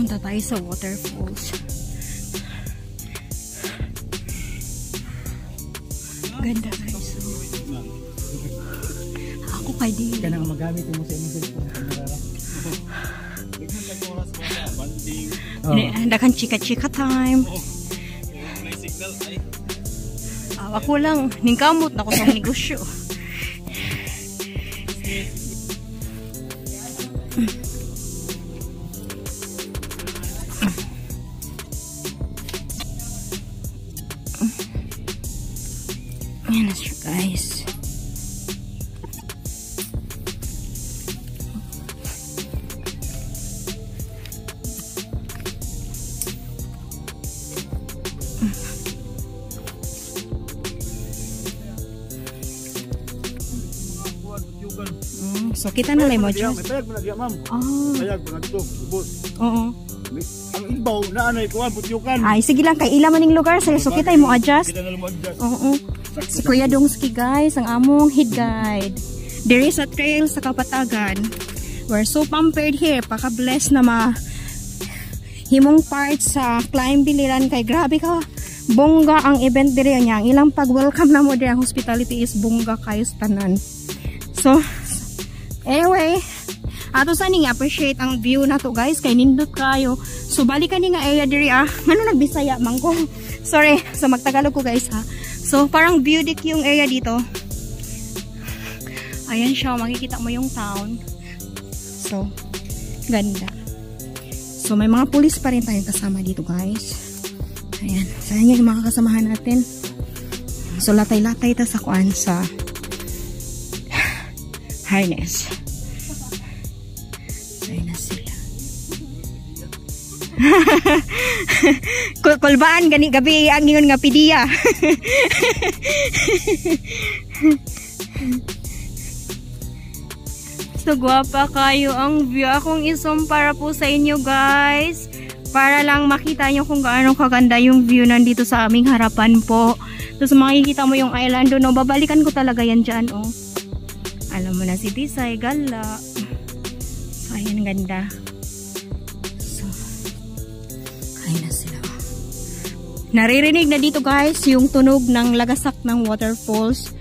Punta tayo sa waterfalls. Ganda guys. Ako kay di. Ka nang magamit mo sa imong cellphone. Dakan chika-chika time. May signal ay. Ako lang, ningkamot na ko sa negosyo. Yan na siya guys. So kita na lang mo dyan. May payag mo na diya ma'am. Payag mo na ito. Ubos. Oo. Ang ibaw na anay kuhan putyukan. Ay sige lang kay ila maning lugar so kita mo adjust. Kita na lang mo-adjust. Oo. Si Kuya Dongski guys, ang among head guide. There is a trail sa Kapatagan. We're so pampered here. Paka-bless na himong part sa Climb Biliran kay grabe ka. Bongga ang event dire niya. Ang ilang pag-welcome na mo dire ang hospitality is bongga kayo sa tanan. So anyway, ato sa ning appreciate ang view na to guys kay nindot kayo. So balikan ni nga area diri Ngano nagbisaya man ko. Sorry, so magtagalog ko guys ha. So parang view deck yung area dito. Ayan siya, makikita mo yung town. So ganda. So may mga pulis pa rin tayong kasama dito guys. Ayan, saan yung mga kasamahan natin. So latay-latay ta sa kuan sa harness. Sorry na sila. Kulbaan gani gabi ang ingon nga pidiya. So guwapa kayo ang view akong isom para po sa inyo guys. Para lang makita nyo kung gaano kaganda yung view nandito sa aming harapan po. Tapos makikita mo yung island no. Babalikan ko talaga yan dyan oh. Alam mo na si Tisay, gala. So, ayan, ganda. So, kain na sila. Naririnig na dito guys, yung tunog ng lagasak ng waterfalls.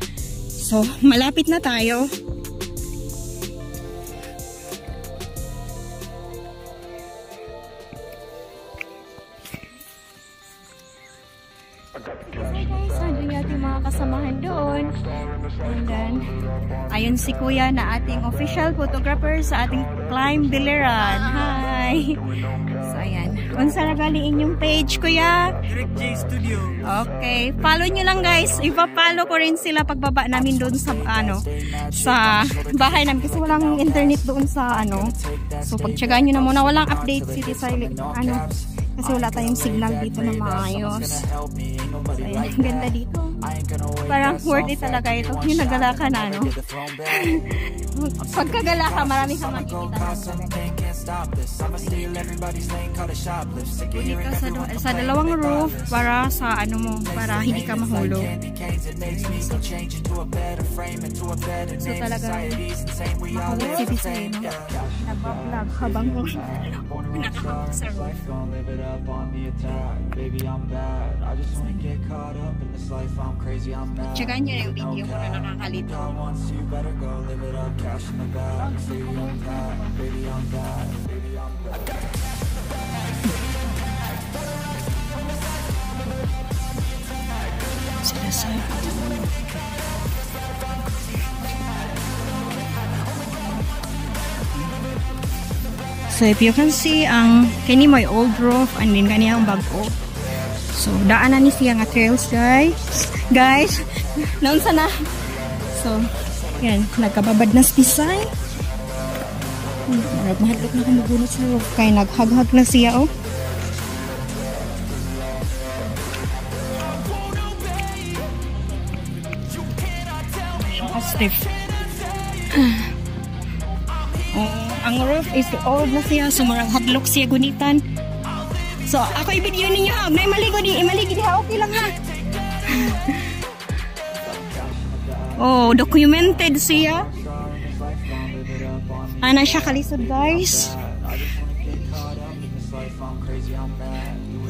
So, malapit na tayo. Mga kasamahan doon. And then ayun si Kuya na ating official photographer sa ating Climb Biliran. Hi! So ayan. Unsa na gali inyong page Kuya? Direct J Studio. Okay. Follow nyo lang guys. Ipa-follow ko rin sila pagbaba namin doon sa sa bahay namin kasi walang internet doon sa So pagtyagaan nyo na muna. Walang update City Silent. Kasi wala tayong signal dito na maayos. Ayan, ganda dito. Parang worth it talaga ito. Yung nagala ka na, Pagkagala ka, marami kang makikita. Puli ka sa dalawang roof para sa para hindi ka mahulog. So talaga, makulit si Bisay, nagpa-vlog habang nakakapag sa roof. Tsagaan nyo na yung video ko na nakakalito. So if you can see kani may old roof and then kani ang bago. So daanan ni siya nga trails guys. Naon sana. So yan, nagkababad na spisay. Mahadlok na kumugunot sa roof kay naghag-hag na siya oh. Stiff. Ang roof is old na siya, so marang hadlok siya gunitan. So ako i-video ninyo ha, may maligo di ha, okay lang ha. Oh, documented siya. Ana siya kalisod guys.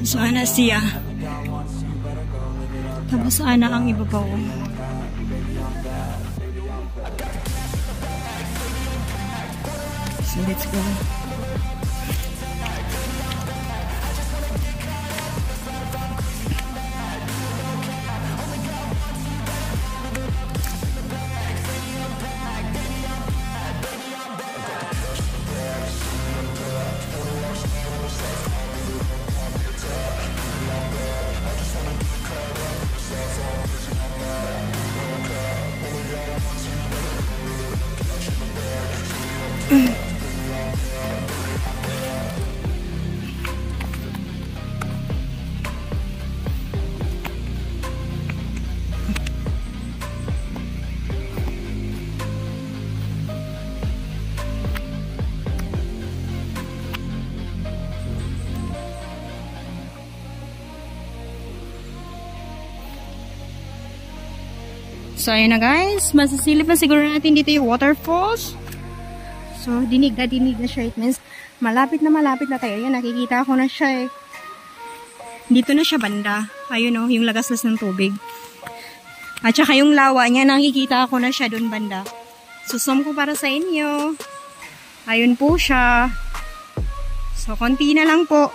So, ana siya. Tapos, ana ang ibabaw. So, let's go. So, ayun na guys. Masasilip na siguro natin dito yung waterfalls. So, dinig na siya. It means, malapit na tayo. Yan, nakikita ko na siya eh. Dito na siya banda. Ayun o, yung lagaslas ng tubig. At saka yung lawa niya, nakikita ko na siya dun banda. Susum ko para sa inyo. Ayun po siya. So, konti na lang po.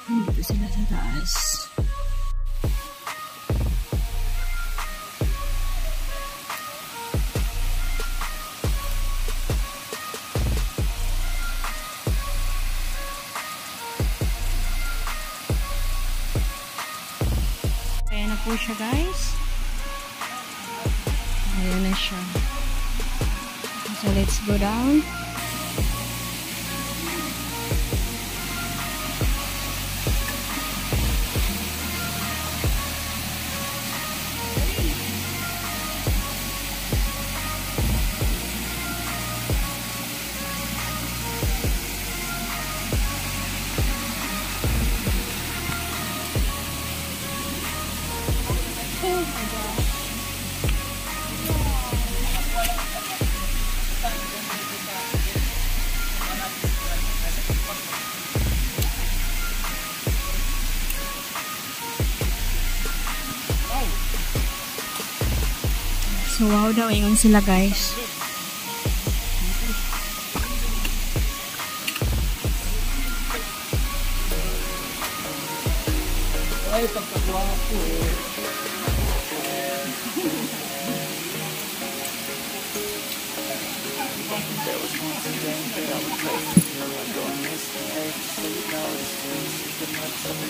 Dito sila sa taas. Ayan na po siya guys. Ayan na siya. So let's go down. So wow daw, ingon sila guys. Ay, pagkagwapo eh.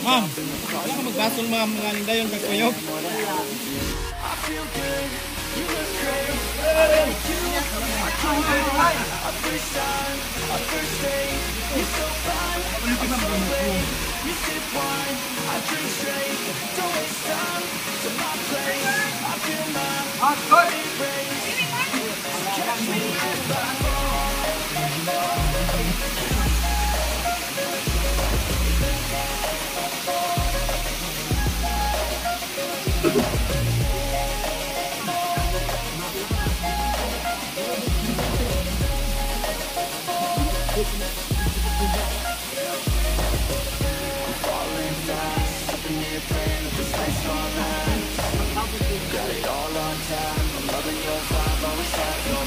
Ma'am, wala ka magbasol ma'am, mga lindayon kagkuyog. Got it all on time. I'm loving your vibe, always have your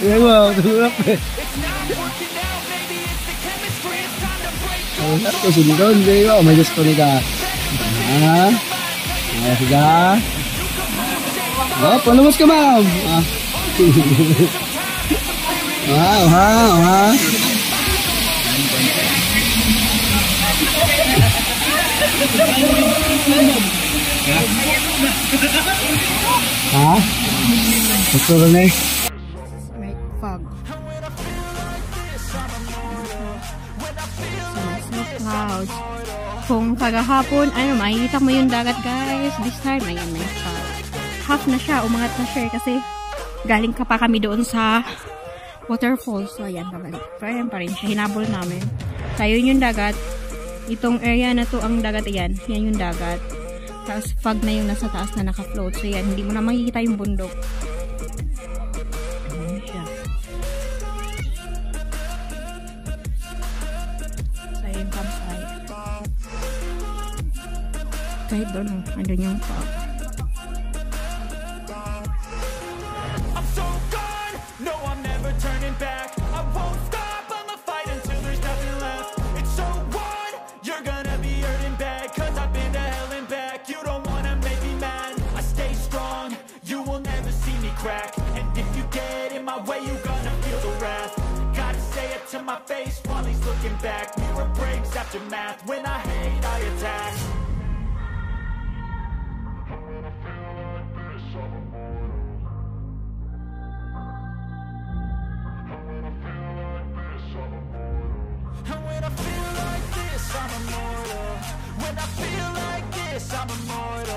Yan mo, tulap eh. Tulap ko, sindon. Di ba? May gusto nila. Sige. Palabas ka, ma'am. Wow. Gusto rin eh. Right, fog. Snow clouds. Kung kagahapon, makikita mo yung dagat, guys. This time, ayan, may fog. Half na siya, umangat na siya kasi galing ka pa kami doon sa waterfall. So, ayan, pabalik. Pero ayan pa rin siya, hinabol namin. So, yun yung dagat. Itong area na to, ang dagat, ayan. Yan yung dagat. Tapos, fog na yung nasa taas na naka-float. So, yan, hindi mo na makikita yung bundok. Ayan siya. So, ayan, campsite. Kahit doon, andun yung fog. Turning back, I won't stop, I'ma fight until there's nothing left. It's so on, you're gonna be hurting bad, cause I've been to hell and back. You don't wanna make me mad, I stay strong, you will never see me crack. And if you get in my way, you're gonna feel the wrath. Gotta say it to my face while he's looking back. Mirror breaks after math, when I hate, I attack. And when I feel like this, I'm immortal. When I feel like this, I'm immortal.